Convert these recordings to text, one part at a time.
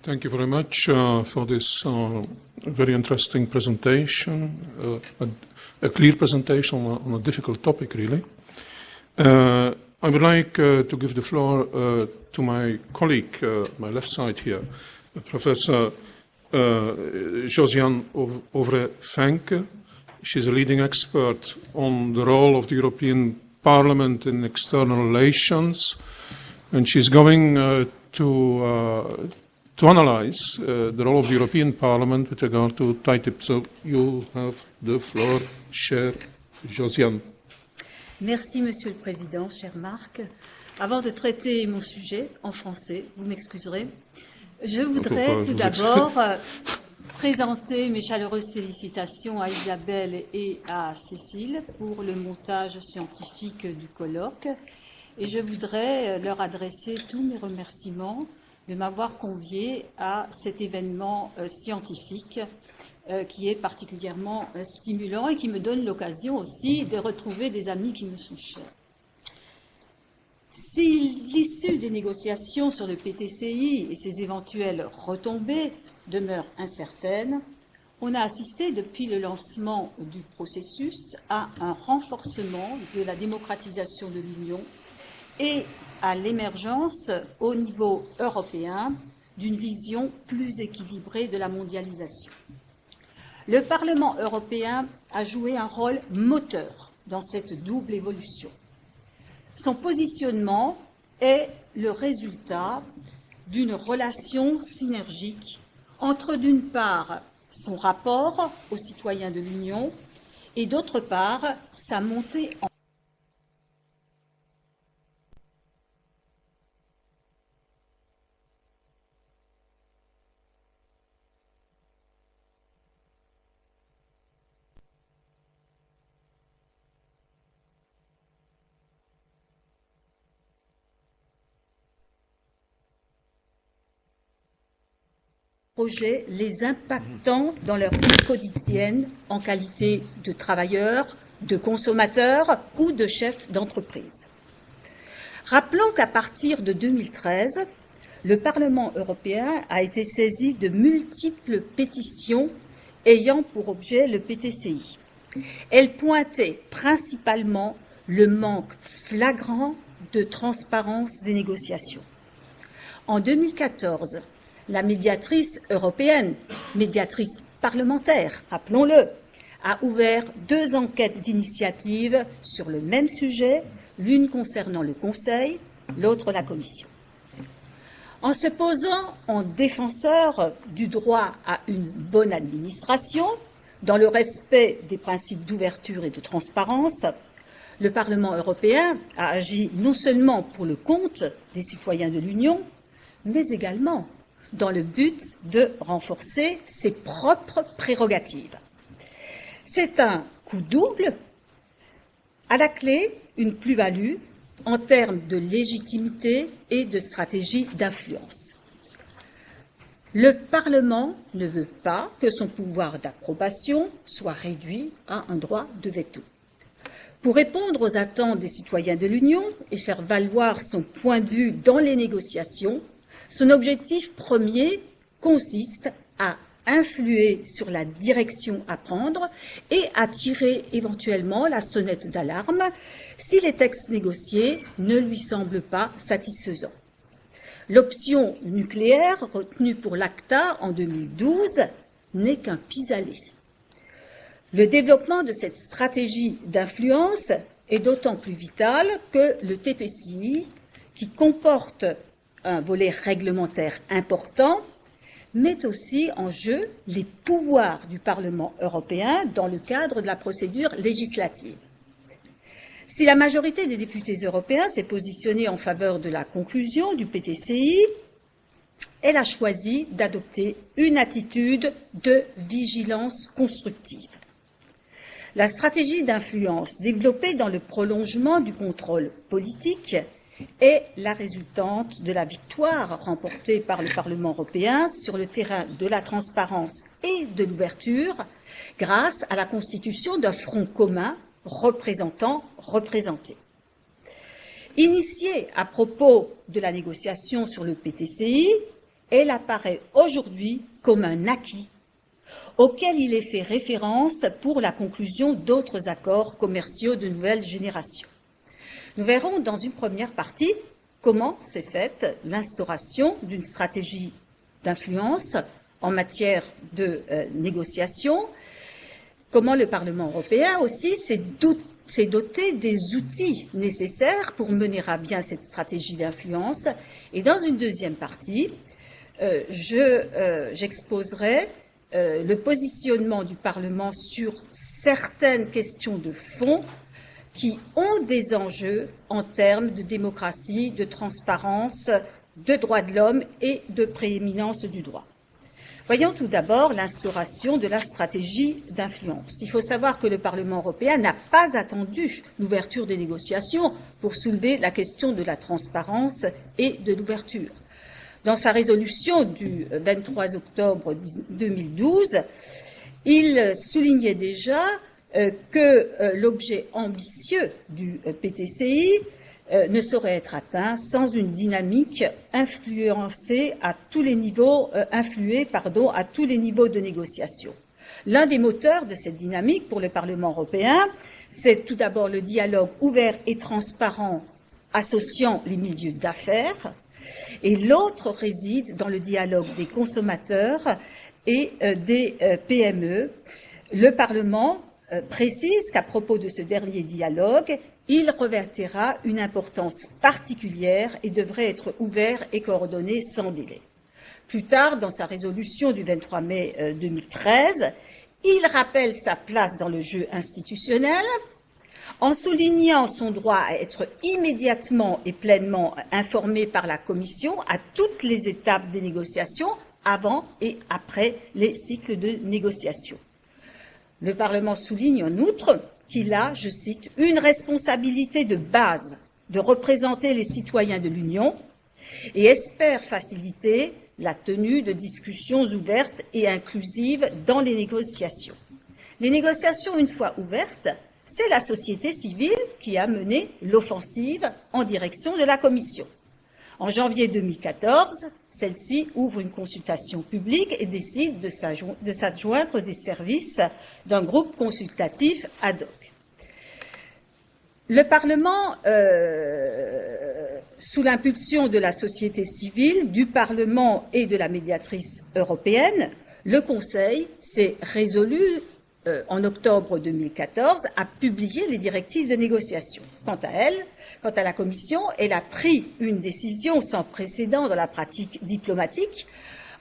Thank you very much for this very interesting presentation, a clear presentation on a difficult topic, really. I would like to give the floor to my colleague, my left side here, Professor Josiane Auvray-Fenke. She's a leading expert on the role of the European Parliament in external relations, and she's going to analyze the role of the European Parliament with regard to TTIP. So you have the floor, chère Josiane. Merci, Monsieur le Président, cher Marc. Avant de traiter mon sujet en français, vous m'excuserez, je voudrais tout d'abord présenter mes chaleureuses félicitations à Isabelle et à Cécile pour le montage scientifique du colloque. Et je voudrais leur adresser tous mes remerciements de m'avoir convié à cet événement scientifique qui est particulièrement stimulant et qui me donne l'occasion aussi de retrouver des amis qui me sont chers. Si l'issue des négociations sur le PTCI et ses éventuelles retombées demeure incertaine, on a assisté depuis le lancement du processus à un renforcement de la démocratisation de l'Union et à l'émergence au niveau européen d'une vision plus équilibrée de la mondialisation. Le Parlement européen a joué un rôle moteur dans cette double évolution. Son positionnement est le résultat d'une relation synergique entre, d'une part, son rapport aux citoyens de l'Union et, d'autre part, sa montée en projets les impactant dans leur vie quotidienne en qualité de travailleurs, de consommateurs ou de chefs d'entreprise. Rappelons qu'à partir de 2013, le Parlement européen a été saisi de multiples pétitions ayant pour objet le PTCI. Elles pointaient principalement le manque flagrant de transparence des négociations. En 2014, la médiatrice européenne, médiatrice parlementaire, rappelons-le, a ouvert 2 enquêtes d'initiative sur le même sujet, l'une concernant le Conseil, l'autre la Commission. En se posant en défenseur du droit à une bonne administration, dans le respect des principes d'ouverture et de transparence, le Parlement européen a agi non seulement pour le compte des citoyens de l'Union, mais également dans le but de renforcer ses propres prérogatives. C'est un coup double, à la clé une plus-value en termes de légitimité et de stratégie d'influence. Le Parlement ne veut pas que son pouvoir d'approbation soit réduit à un droit de veto. Pour répondre aux attentes des citoyens de l'Union et faire valoir son point de vue dans les négociations, son objectif premier consiste à influer sur la direction à prendre et à tirer éventuellement la sonnette d'alarme si les textes négociés ne lui semblent pas satisfaisants. L'option nucléaire retenue pour l'ACTA en 2012 n'est qu'un pis-aller. Le développement de cette stratégie d'influence est d'autant plus vital que le TPCI, qui comporte un volet réglementaire important, met aussi en jeu les pouvoirs du Parlement européen dans le cadre de la procédure législative. Si la majorité des députés européens s'est positionnée en faveur de la conclusion du PTCI, elle a choisi d'adopter une attitude de vigilance constructive. La stratégie d'influence développée dans le prolongement du contrôle politique est la résultante de la victoire remportée par le Parlement européen sur le terrain de la transparence et de l'ouverture grâce à la constitution d'un front commun représentant-représenté. Initiée à propos de la négociation sur le PTCI, elle apparaît aujourd'hui comme un acquis auquel il est fait référence pour la conclusion d'autres accords commerciaux de nouvelle génération. Nous verrons dans une première partie comment s'est faite l'instauration d'une stratégie d'influence en matière de négociation, comment le Parlement européen aussi s'est doté des outils nécessaires pour mener à bien cette stratégie d'influence. Et dans une deuxième partie, j'exposerai le positionnement du Parlement sur certaines questions de fond qui ont des enjeux en termes de démocratie, de transparence, de droits de l'homme et de prééminence du droit. Voyons tout d'abord l'instauration de la stratégie d'influence. Il faut savoir que le Parlement européen n'a pas attendu l'ouverture des négociations pour soulever la question de la transparence et de l'ouverture. Dans sa résolution du 23 octobre 2012, il soulignait déjà que l'objet ambitieux du PTCI ne saurait être atteint sans une dynamique influée à tous les niveaux de négociation. L'un des moteurs de cette dynamique pour le Parlement européen, c'est tout d'abord le dialogue ouvert et transparent associant les milieux d'affaires, et l'autre réside dans le dialogue des consommateurs et des PME. Le Parlement précise qu'à propos de ce dernier dialogue, il revêtira une importance particulière et devrait être ouvert et coordonné sans délai. Plus tard, dans sa résolution du 23 mai 2013, il rappelle sa place dans le jeu institutionnel en soulignant son droit à être immédiatement et pleinement informé par la Commission à toutes les étapes des négociations, avant et après les cycles de négociation. Le Parlement souligne en outre qu'il a, je cite, « une responsabilité de base de représenter les citoyens de l'Union et espère faciliter la tenue de discussions ouvertes et inclusives dans les négociations. » Les négociations, une fois ouvertes, c'est la société civile qui a mené l'offensive en direction de la Commission. En janvier 2014, celle-ci ouvre une consultation publique et décide de s'adjoindre des services d'un groupe consultatif ad hoc. Le Parlement, sous l'impulsion de la société civile, du Parlement et de la médiatrice européenne, le Conseil s'est résolu en octobre 2014 à publier les directives de négociation. Quant à la Commission, elle a pris une décision sans précédent dans la pratique diplomatique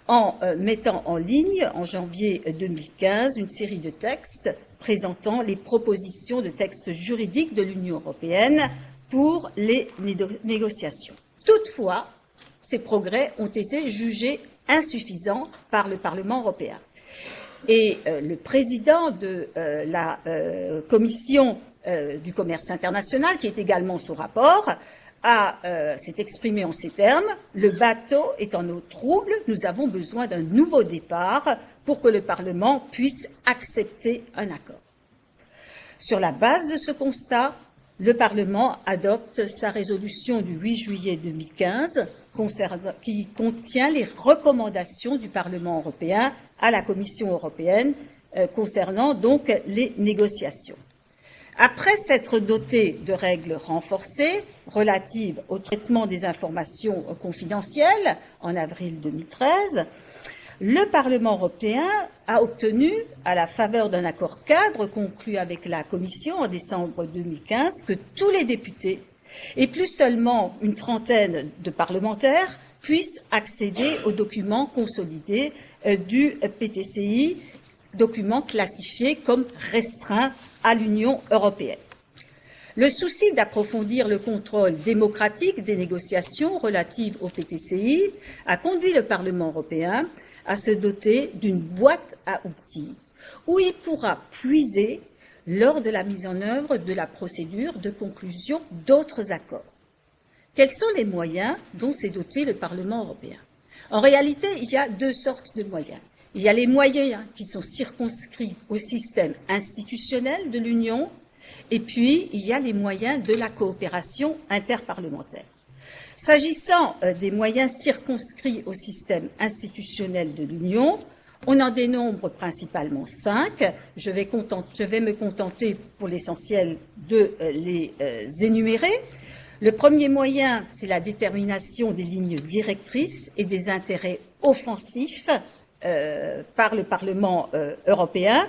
en mettant en ligne, en janvier 2015, une série de textes présentant les propositions de textes juridiques de l'Union européenne pour les négociations. Toutefois, ces progrès ont été jugés insuffisants par le Parlement européen. Et le président de la Commission du commerce international, qui est également sous rapport, s'est exprimé en ces termes: « Le bateau est en eau trouble, nous avons besoin d'un nouveau départ pour que le Parlement puisse accepter un accord. » Sur la base de ce constat, le Parlement adopte sa résolution du 8 juillet 2015 qui contient les recommandations du Parlement européen à la Commission européenne concernant donc les négociations. Après s'être doté de règles renforcées relatives au traitement des informations confidentielles en avril 2013, le Parlement européen a obtenu, à la faveur d'un accord cadre conclu avec la Commission en décembre 2015, que tous les députés, et plus seulement une trentaine de parlementaires, puissent accéder aux documents consolidés du PTCI, documents classifiés comme restreints à l'Union européenne. Le souci d'approfondir le contrôle démocratique des négociations relatives au PTCI a conduit le Parlement européen à se doter d'une boîte à outils où il pourra puiser lors de la mise en œuvre de la procédure de conclusion d'autres accords. Quels sont les moyens dont s'est doté le Parlement européen? En réalité, il y a deux sortes de moyens. Il y a les moyens qui sont circonscrits au système institutionnel de l'Union, et puis il y a les moyens de la coopération interparlementaire. S'agissant des moyens circonscrits au système institutionnel de l'Union, on en dénombre principalement 5. Je vais me contenter pour l'essentiel de les énumérer. Le premier moyen, c'est la détermination des lignes directrices et des intérêts offensifs par le Parlement européen.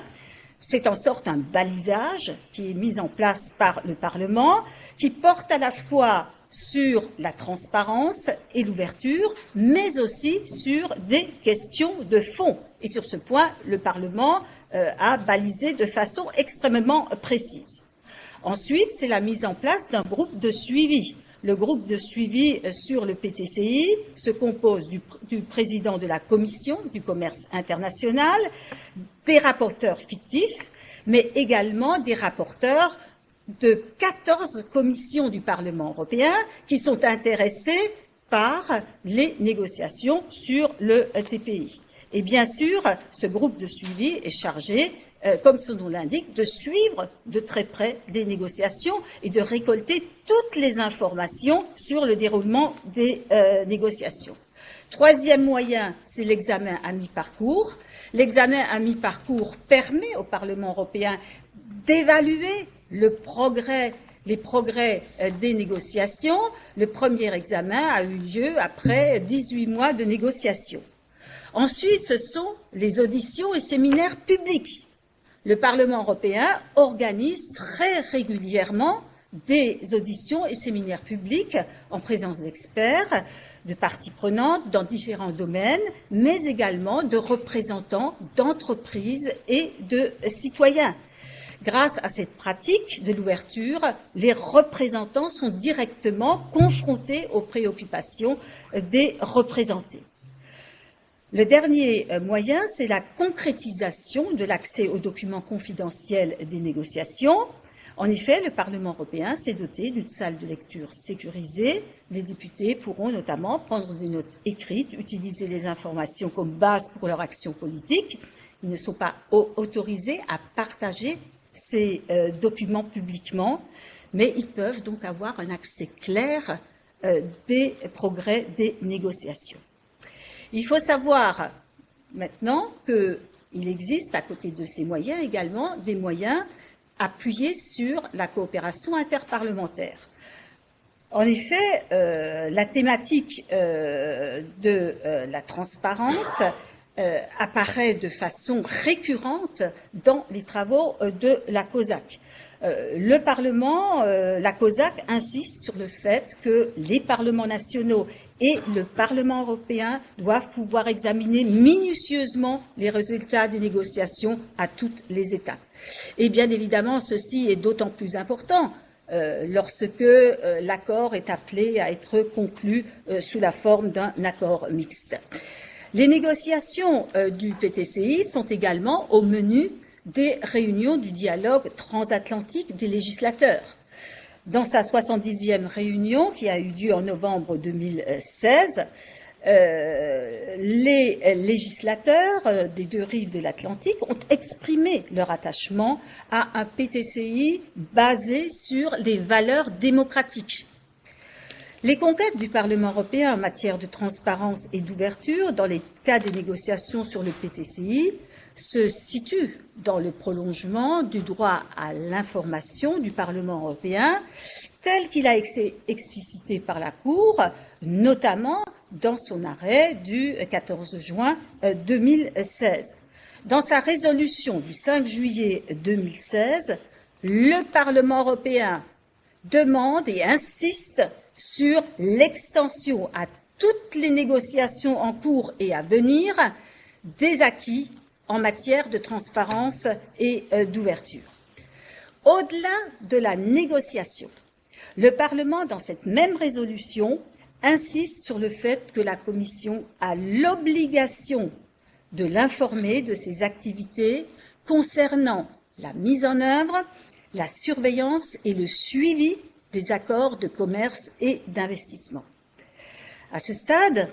C'est en sorte un balisage qui est mis en place par le Parlement, qui porte à la fois sur la transparence et l'ouverture, mais aussi sur des questions de fond. Et sur ce point, le Parlement a balisé de façon extrêmement précise. Ensuite, c'est la mise en place d'un groupe de suivi. Le groupe de suivi sur le PTCI se compose du président de la Commission du commerce international, des rapporteurs fictifs, mais également des rapporteurs de 14 commissions du Parlement européen qui sont intéressées par les négociations sur le TPI. Et bien sûr, ce groupe de suivi est chargé, comme son nom l'indique, de suivre de très près les négociations et de récolter toutes les informations sur le déroulement des négociations. Troisième moyen, c'est l'examen à mi-parcours. L'examen à mi-parcours permet au Parlement européen d'évaluer les progrès des négociations. Le premier examen a eu lieu après 18 mois de négociations. Ensuite, ce sont les auditions et séminaires publics. Le Parlement européen organise très régulièrement des auditions et séminaires publics en présence d'experts, de parties prenantes dans différents domaines, mais également de représentants d'entreprises et de citoyens. Grâce à cette pratique de l'ouverture, les représentants sont directement confrontés aux préoccupations des représentés. Le dernier moyen, c'est la concrétisation de l'accès aux documents confidentiels des négociations. En effet, le Parlement européen s'est doté d'une salle de lecture sécurisée. Les députés pourront notamment prendre des notes écrites, utiliser les informations comme base pour leur action politique. Ils ne sont pas autorisés à partager ces documents publiquement, mais ils peuvent donc avoir un accès clair des progrès des négociations. Il faut savoir maintenant qu'il existe à côté de ces moyens également des moyens appuyés sur la coopération interparlementaire. En effet, la thématique de la transparence apparaît de façon récurrente dans les travaux de la COSAC. Le Parlement, la COSAC insiste sur le fait que les parlements nationaux et le Parlement européen doivent pouvoir examiner minutieusement les résultats des négociations à toutes les étapes. Et bien évidemment, ceci est d'autant plus important lorsque l'accord est appelé à être conclu sous la forme d'un accord mixte. Les négociations du PTCI sont également au menu des réunions du dialogue transatlantique des législateurs. Dans sa 70e réunion, qui a eu lieu en novembre 2016, les législateurs des deux rives de l'Atlantique ont exprimé leur attachement à un PTCI basé sur les valeurs démocratiques. Les conquêtes du Parlement européen en matière de transparence et d'ouverture dans les cas des négociations sur le PTCI se situent dans le prolongement du droit à l'information du Parlement européen tel qu'il a été explicité par la Cour, notamment dans son arrêt du 14 juin 2016. Dans sa résolution du 5 juillet 2016, le Parlement européen demande et insiste sur l'extension à toutes les négociations en cours et à venir des acquis en matière de transparence et d'ouverture. Au-delà de la négociation, le Parlement, dans cette même résolution, insiste sur le fait que la Commission a l'obligation de l'informer de ses activités concernant la mise en œuvre, la surveillance et le suivi des accords de commerce et d'investissement. À ce stade,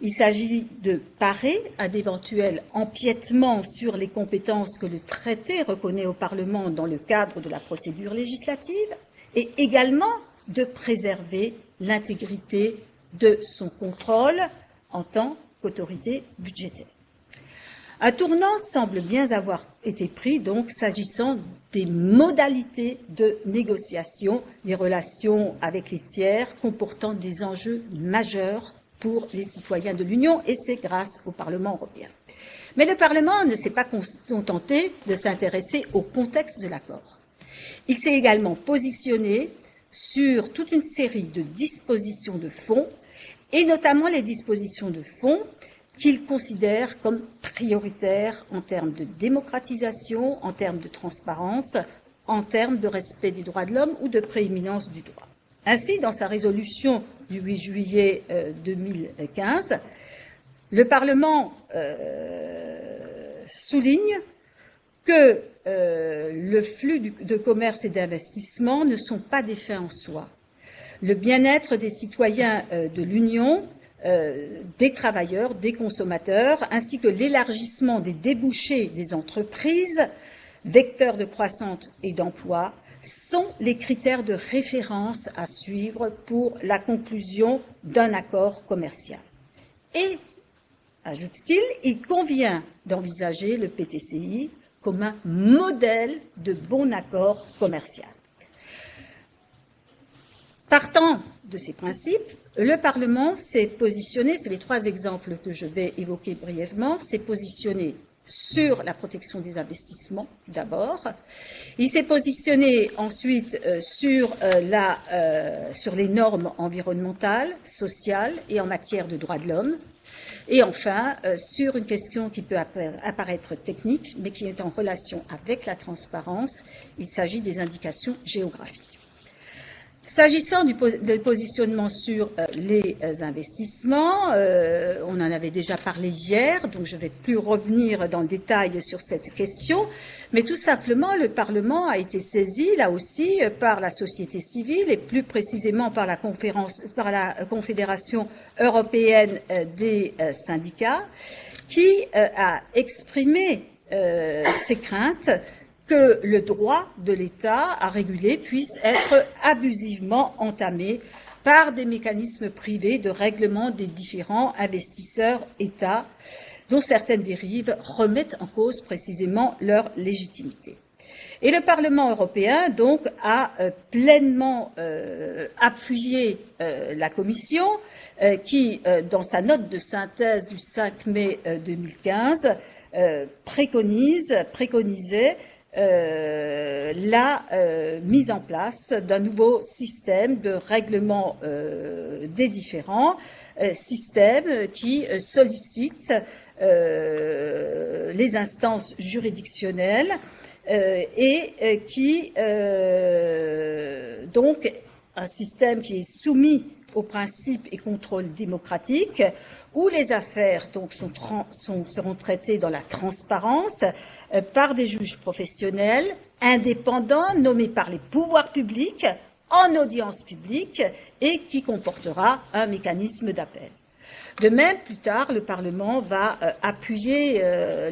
il s'agit de parer à d'éventuels empiétements sur les compétences que le traité reconnaît au Parlement dans le cadre de la procédure législative et également de préserver l'intégrité de son contrôle en tant qu'autorité budgétaire. Un tournant semble bien avoir été pris, donc, s'agissant des modalités de négociation des relations avec les tiers comportant des enjeux majeurs pour les citoyens de l'Union, et c'est grâce au Parlement européen. Mais le Parlement ne s'est pas contenté de s'intéresser au contexte de l'accord. Il s'est également positionné sur toute une série de dispositions de fond, et notamment les dispositions de fond qu'il considère comme prioritaires en termes de démocratisation, en termes de transparence, en termes de respect des droits de l'homme ou de prééminence du droit. Ainsi, dans sa résolution du 8 juillet 2015, le Parlement souligne que le flux de commerce et d'investissement ne sont pas des fins en soi. Le bien-être des citoyens de l'Union, des travailleurs, des consommateurs, ainsi que l'élargissement des débouchés des entreprises, vecteurs de croissance et d'emploi, sont les critères de référence à suivre pour la conclusion d'un accord commercial. Et, ajoute-t-il, il convient d'envisager le PTCI comme un modèle de bon accord commercial. Partant de ces principes, le Parlement s'est positionné, c'est les trois exemples que je vais évoquer brièvement, s'est positionné sur la protection des investissements, d'abord. Il s'est positionné ensuite sur les normes environnementales, sociales et en matière de droits de l'homme. Et enfin, sur une question qui peut apparaître technique, mais qui est en relation avec la transparence, il s'agit des indications géographiques. S'agissant du positionnement sur les investissements, on en avait déjà parlé hier, donc je ne vais plus revenir dans le détail sur cette question, mais tout simplement, le Parlement a été saisi, là aussi, par la société civile et plus précisément par la Confédération européenne des syndicats, qui a exprimé ses craintes que le droit de l'État à réguler puisse être abusivement entamé par des mécanismes privés de règlement des différents investisseurs États, dont certaines dérives remettent en cause précisément leur légitimité. Et le Parlement européen, donc, a pleinement appuyé la Commission, qui, dans sa note de synthèse du 5 mai 2015, préconisait la mise en place d'un nouveau système de règlement des différends, système qui sollicite les instances juridictionnelles et qui, donc, un système qui est soumis aux principes et contrôles démocratiques, où les affaires donc, seront traitées dans la transparence par des juges professionnels, indépendants, nommés par les pouvoirs publics, en audience publique, et qui comportera un mécanisme d'appel. De même, plus tard, le Parlement va appuyer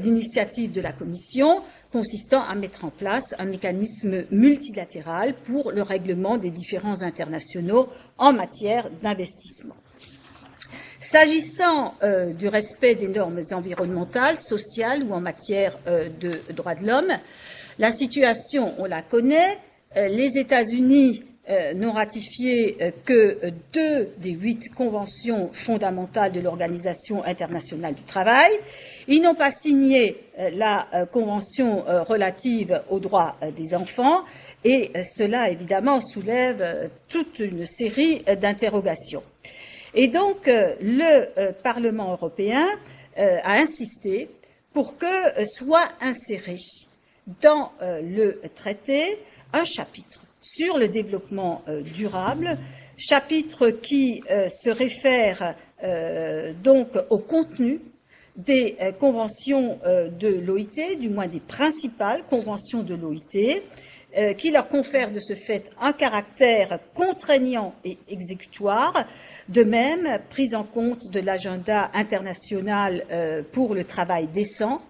l'initiative de la Commission consistant à mettre en place un mécanisme multilatéral pour le règlement des différends internationaux en matière d'investissement. S'agissant du respect des normes environnementales, sociales ou en matière de droits de l'homme, la situation, on la connaît. Les États-Unis n'ont ratifié que 2 des 8 conventions fondamentales de l'Organisation internationale du travail. Ils n'ont pas signé la convention relative aux droits des enfants et cela, évidemment, soulève toute une série d'interrogations. Et donc, le Parlement européen a insisté pour que soit inséré dans le traité un chapitre sur le développement durable, chapitre qui se réfère donc au contenu des conventions de l'OIT, du moins des principales conventions de l'OIT, qui leur confère de ce fait un caractère contraignant et exécutoire, de même prise en compte de l'agenda international pour le travail décent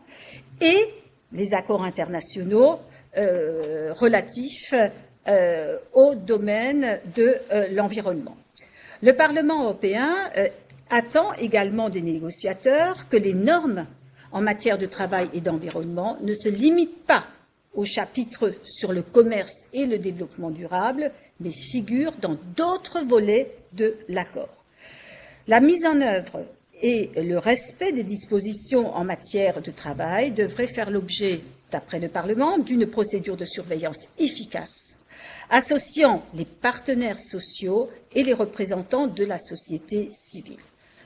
et les accords internationaux relatifs au domaine de l'environnement. Le Parlement européen attend également des négociateurs que les normes en matière de travail et d'environnement ne se limitent pas au chapitre sur le commerce et le développement durable, mais figurent dans d'autres volets de l'accord. La mise en œuvre et le respect des dispositions en matière de travail devraient faire l'objet, d'après le Parlement, d'une procédure de surveillance efficace, associant les partenaires sociaux et les représentants de la société civile.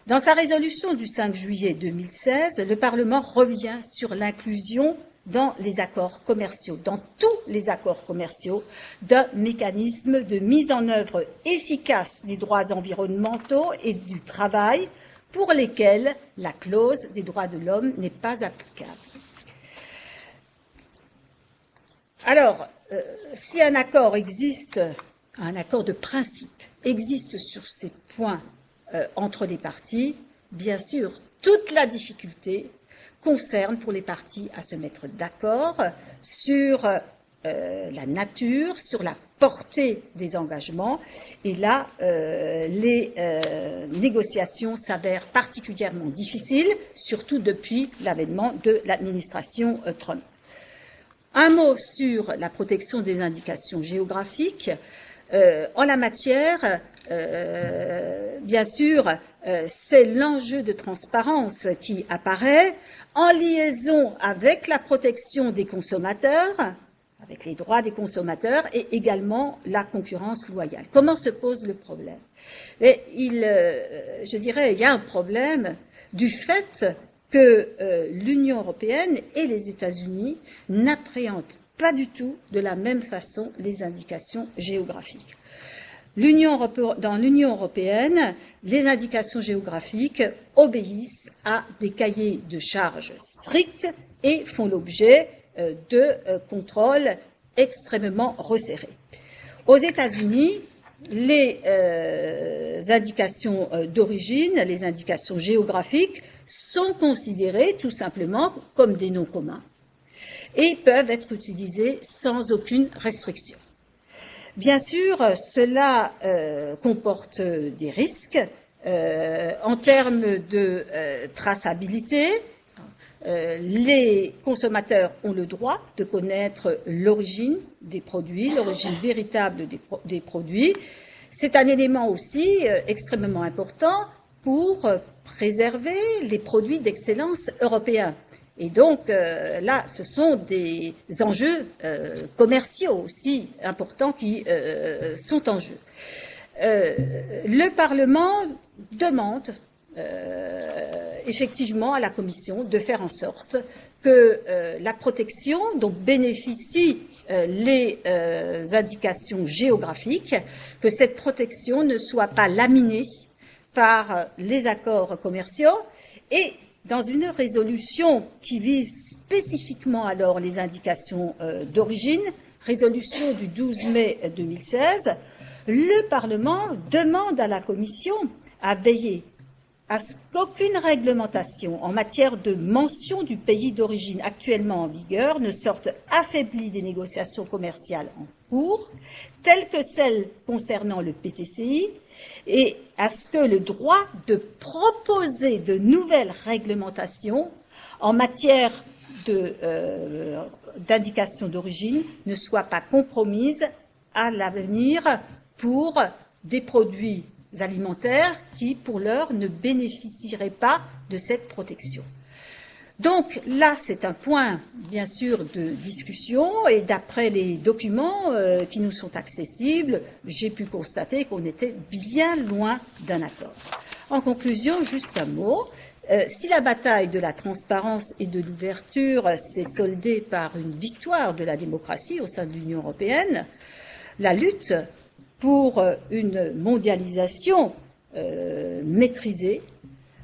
Dans sa résolution du 5 juillet 2016, le Parlement revient sur l'inclusion dans les accords commerciaux, dans tous les accords commerciaux, d'un mécanisme de mise en œuvre efficace des droits environnementaux et du travail pour lesquels la clause des droits de l'homme n'est pas applicable. Alors, si un accord existe, un accord de principe existe sur ces points entre les parties, bien sûr, toute la difficulté concerne pour les parties à se mettre d'accord sur la nature, sur la portée des engagements. Et là, les négociations s'avèrent particulièrement difficiles, surtout depuis l'avènement de l'administration Trump. Un mot sur la protection des indications géographiques. En la matière, bien sûr, c'est l'enjeu de transparence qui apparaît en liaison avec la protection des consommateurs, avec les droits des consommateurs et également la concurrence loyale. Comment se pose le problème? Et je dirais, il y a un problème du fait que l'Union européenne et les États-Unis n'appréhendent pas du tout de la même façon les indications géographiques. Dans l'Union européenne, les indications géographiques obéissent à des cahiers de charges stricts et font l'objet de contrôles extrêmement resserrés. Aux États-Unis, les indications d'origine, les indications géographiques, sont considérées tout simplement comme des noms communs et peuvent être utilisées sans aucune restriction. Bien sûr, cela comporte des risques en termes de traçabilité. Les consommateurs ont le droit de connaître l'origine des produits, l'origine véritable des produits. C'est un élément aussi extrêmement important pour préserver les produits d'excellence européens. Et donc, là, ce sont des enjeux commerciaux aussi importants qui sont en jeu. Le Parlement demande effectivement à la Commission de faire en sorte que la protection dont bénéficient les indications géographiques, que cette protection ne soit pas laminée par les accords commerciaux et dans une résolution qui vise spécifiquement alors les indications d'origine, résolution du 12 mai 2016, le Parlement demande à la Commission à veiller à ce qu'aucune réglementation en matière de mention du pays d'origine actuellement en vigueur ne sorte affaiblie des négociations commerciales en cours, telles que celles concernant le PTCI, et à ce que le droit de proposer de nouvelles réglementations en matière d'indication d'origine ne soit pas compromise à l'avenir pour des produits alimentaires qui, pour l'heure, ne bénéficieraient pas de cette protection. Donc là, c'est un point, bien sûr, de discussion et d'après les documents qui nous sont accessibles, j'ai pu constater qu'on était bien loin d'un accord. En conclusion, juste un mot. Si la bataille de la transparence et de l'ouverture s'est soldée par une victoire de la démocratie au sein de l'Union européenne, la lutte pour une mondialisation maîtrisée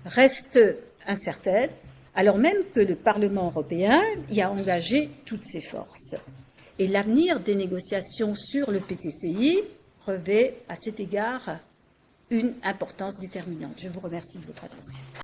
reste incertaine, alors même que le Parlement européen y a engagé toutes ses forces. Et l'avenir des négociations sur le PTCI revêt à cet égard une importance déterminante. Je vous remercie de votre attention.